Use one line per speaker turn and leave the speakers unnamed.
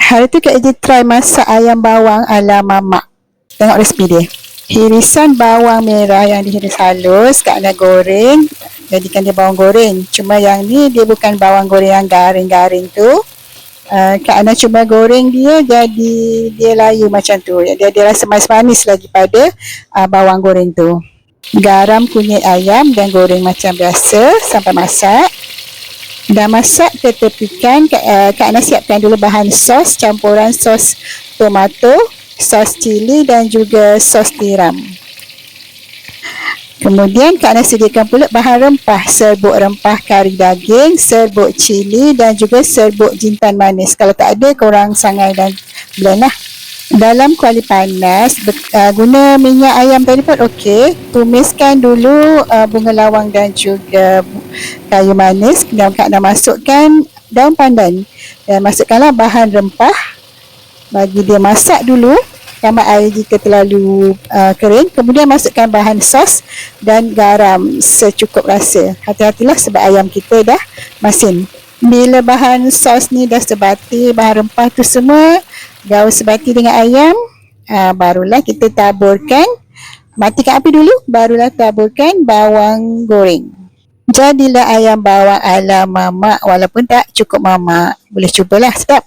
Hari tu Kak Eji try masak ayam bawang ala mamak. Tengok resipi dia. Irisan bawang merah yang dihiris halus, Kak Ana goreng. Jadikan dia bawang goreng. Cuma yang ni dia bukan bawang goreng yang garing-garing tu. Kak Ana cuma goreng dia jadi dia layu macam tu. Dia rasa manis-manis lagi pada bawang goreng tu. Garam kunyit ayam dan goreng macam biasa sampai masak. Dah masak ketepikan, Kak Ana siapkan dulu bahan sos, campuran sos tomato, sos cili dan juga sos tiram. Kemudian Kak Ana sediakan pula bahan rempah, serbuk rempah kari daging, serbuk cili dan juga serbuk jintan manis. Kalau tak ada, korang sangai dan blend lah. Dalam kuali panas, guna minyak ayam tadi pun okey. Tumiskan dulu bunga lawang dan juga kayu manis. Dan Kak Ana masukkan daun pandan. Dan masukkanlah bahan rempah. Bagi dia masak dulu. Tambah air jika terlalu kering. Kemudian masukkan bahan sos dan garam secukup rasa. Hati-hatilah sebab ayam kita dah masin. Bila bahan sos ni dah sebati, bahan rempah tu semua gaul sebati dengan ayam, barulah kita taburkan, matikan api dulu, barulah taburkan bawang goreng. Jadilah ayam bawang ala mamak, walaupun tak cukup mamak. Boleh cubalah, sedap.